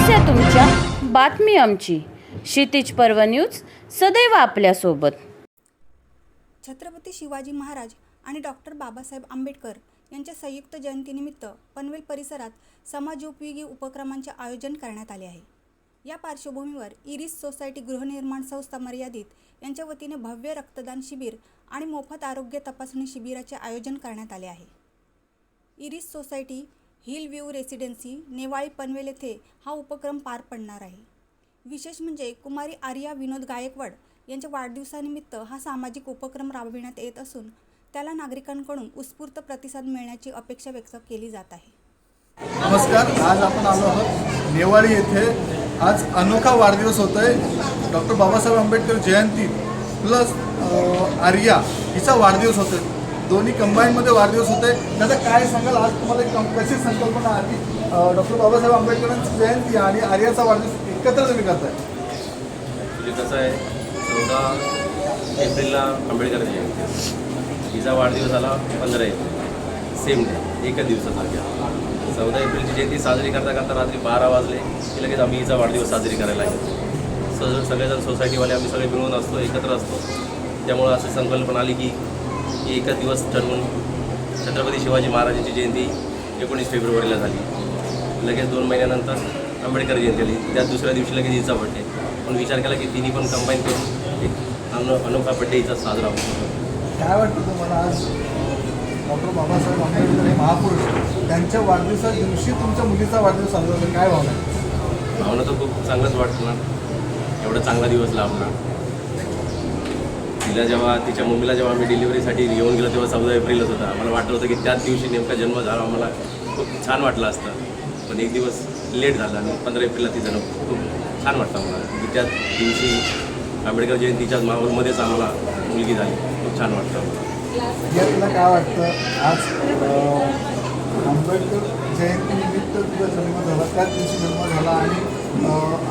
समस्या तुमच्या, बातमी आमची. क्षितिज पर्व न्यूज सदैव आपल्यासोबत. छत्रपती शिवाजी महाराज आणि डॉक्टर बाबासाहेब आंबेडकर यांच्या संयुक्त जयंतीनिमित्त पनवेल परिसरात समाजोपयोगी उपक्रमांचे आयोजन करण्यात आले आहे. या पार्श्वभूमीवर इरिस सोसायटी गृहनिर्माण संस्था मर्यादित यांच्या वतीने भव्य रक्तदान शिबिर आणि मोफत आरोग्य तपासणी शिबिराचे आयोजन करण्यात आले आहे. Iris society hill view residency Nevali Panvel येथे हा उपक्रम पार पडणार आहे. विशेष म्हणजे कुमारी आर्या विनोद गायकवाड यांच्या वाढदिवसानिमित्त हा सामाजिक उपक्रम राबविण्यात येत असून त्याला नागरिकांकडून उत्स्फूर्त प्रतिसाद मिळण्याची अपेक्षा व्यक्त केली जात आहे. नमस्कार, आज आपण आलो आहोत नेवाळी येथे. आज अनोखा वाढदिवस होत आहे. डॉक्टर बाबासाहेब आंबेडकर जयंती प्लस आर्या हिचा वाढदिवस होतो आहे. दोन्ही कंबाईनमध्ये वाढदिवस होत आहे. त्याचं काय सांगाल, आज तुम्हाला कशी संकल्पना आली डॉक्टर बाबासाहेब आंबेडकरांची जयंती आणि आर्याचा वाढदिवस एकत्र तुम्ही करताय? कसं आहे, 14 एप्रिलला आंबेडकर जयंती, हिचा वाढदिवस आला 15 एप्रिल, सेम डे, एकच दिवसाचा घ्या. 14 एप्रिलची जयंती साजरी करता करता रात्री 12 वाजले की लगेच आम्ही हिचा वाढदिवस साजरी करायला गेलो. सगळेजण सोसायटीवाले आम्ही सगळे मिळून असतो, एकत्र असतो. त्यामुळं असं संकल्पना आली की एकच दिवस ठरवून छत्रपती शिवाजी महाराजांची जयंती 19 फेब्रुवारीला झाली. लगेच 2 महिन्यानंतर आंबेडकर जयंती आली. त्या दुसऱ्या दिवशी लगेच हिचा बड्डे. पण विचार केला की तिन्ही पण कंबाईन करून एक अनोखा बड्डे हिचा साजरा होतो. काय वाटतं तुम्हाला, आज डॉक्टर बाबासाहेब आंबेडकर हे महापुरुष त्यांच्या वाढदिवसा दिवशी तुमच्या मुलीचा वाढदिवस साजरा होतो, काय भावना? भावना तर खूप चांगलंच वाटतं ना. एवढा चांगला दिवस लाभला. तिच्या मम्मीला जेव्हा आम्ही डिलिव्हरीसाठी येऊन गेलो तेव्हा 14 एप्रिलच होता. आम्हाला वाटलं होतं की त्याच दिवशी नेमका जन्म झाला. आम्हाला खूप छान वाटलं असतं, पण एक दिवस लेट झाला आणि 15 एप्रिलला ती जन्म खूप छान वाटतं आम्हाला की त्याच दिवशी आंबेडकर जयंतीच्याच माहोलमध्येच आम्हाला मुलगी झाली. खूप छान वाटतं आम्हाला. यातला काय वाटतं, आज आंबेडकर जयंतीनिमित्त तुझा जन्म झाला, त्याच दिवशी जन्म झाला आणि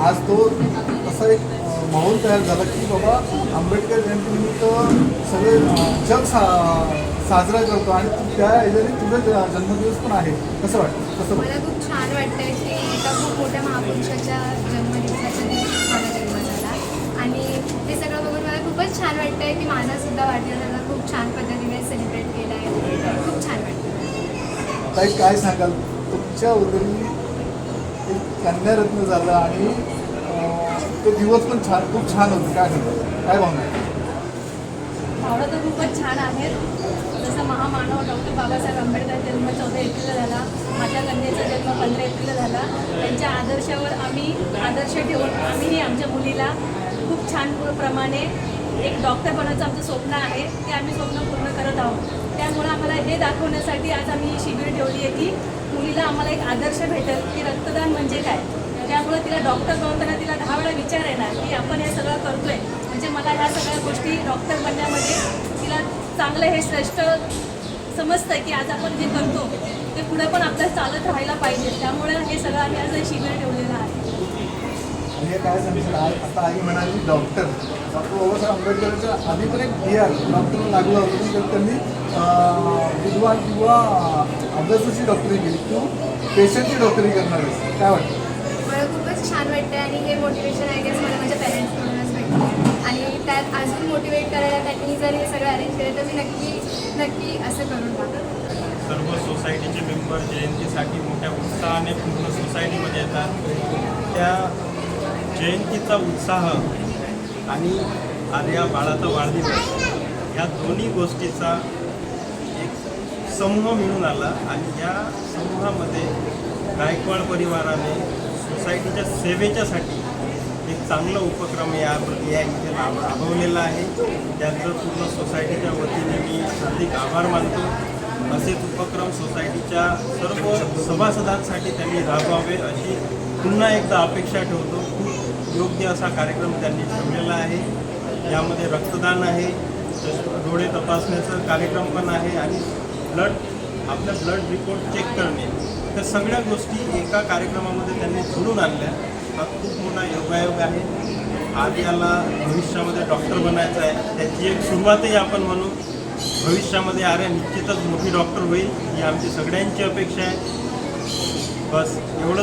आज तो असा एक माहोल तयार झाला की बाबा आंबेडकर जयंतीनिमित्त सगळे जग साजरा करतो आणि त्या ह्याच्याने तुझा जन्मदिवस पण आहे. कसं वाटतं? कसं मला खूप छान वाटतं की एका खूप मोठ्या महापुरुषाच्या जन्मदिवसाच्या दिवशी माझा जन्म झाला आणि ते सगळं बघून मला खूपच छान वाटतं आहे की माझासुद्धा वाढदिवसाला खूप छान पद्धतीने सेलिब्रेट केला आहे. खूप छान वाटतं. ताई, काय सांगाल, तुमच्या उदरी एक कन्यारत्न झालं आणि तो दिवस पण खूप छान होतं. काय सांगाल, काय भावना? भावना तर खूपच छान आहेत. जसं महामानव डॉक्टर बाबासाहेब आंबेडकर जन्म 14 एप्रिलला झाला, माझ्या कन्येचा जन्म 15 एप्रिलला झाला. त्यांच्या आदर्शावर आम्ही आदर्श ठेवून आम्हीही आमच्या मुलीला खूप छान प्रमाणे एक डॉक्टर बनायचं आमचं स्वप्न आहे, ते आम्ही स्वप्न पूर्ण करत आहोत. त्यामुळे आम्हाला हे दाखवण्यासाठी आज आम्ही शिबिर ठेवली आहे की मुलीला आम्हाला एक आदर्श भेटेल की रक्तदान म्हणजे काय. त्यामुळे तिला डॉक्टर बनताना तिला 10 वेळा विचार येणार की आपण हे सगळं करतोय म्हणजे मला ह्या सगळ्या गोष्टी डॉक्टर बनण्यामध्ये तिला चांगलं हे श्रेष्ठ समजतं की आज आपण जे करतो ते पुढे पण आपल्याला चालत राहायला पाहिजे. त्यामुळे हे सगळं आम्ही आज शिबिर ठेवलेलं आहे. हे काय सांगितलं, आता आई म्हणाली डॉक्टर बाबासाहेब आंबेडकरांच्या आधी पण एक डॉक्टर लागला होता, तर त्यांनी विद्वान किंवा अभ्यासाची डॉक्टरी केली. तू पेशंटची डॉक्टरी करणार आहेस, काय वाटतं? मला खूपच छान वाटतं आणि हे मोटिवेशन आय गेस मला माझ्या पॅरेंट्सकडूनच भेटतं आणि त्यात अजून मोटिवेट करायला त्यांनी जर हे सगळं अरेंज केलं तर मी नक्की असं करून टाकतो. सर्व सोसायटीचे मेंबर जयंतीसाठी मोठ्या उत्साहाने पूर्ण सोसायटीमध्ये येतात. त्या जयंतीचा उत्साह आणि आर्या बाळाचा वाढदिवस या दोन्ही गोष्टीचा एक समूह मिळून आला आणि या समूहामध्ये गायकवाड परिवाराने सोसायटीच्या सेवेच्यासाठी एक चांगला उपक्रम या इथे राबवलेला आहे. त्याचं पूर्ण सोसायटीच्या वतीने मी हार्दिक आभार मानतो. असेच उपक्रम सोसायटीच्या सर्व सभासदांसाठी त्यांनी राबवावे अशी पुन्हा एकदा अपेक्षा ठेवतो. खूप योग्य असा कार्यक्रम त्यांनी ठेवलेला आहे. यामध्ये रक्तदान आहे, डोळे तपासण्याचा कार्यक्रम पण आहे आणि आपल्या ब्लड रिपोर्ट चेक करणे, त्या सगळ्या गोष्टी एका कार्यक्रमामध्ये त्यांनी जोडून आणल्या. हा खूप मोठा योगायोग आहे. आज याला भविष्यामध्ये डॉक्टर बनायचं आहे, त्याची एक सुरुवातही आपण म्हणू. भविष्यामध्ये आर्या निश्चितच मोठी डॉक्टर होईल ही आमची सगळ्यांची अपेक्षा आहे. बस एवढं.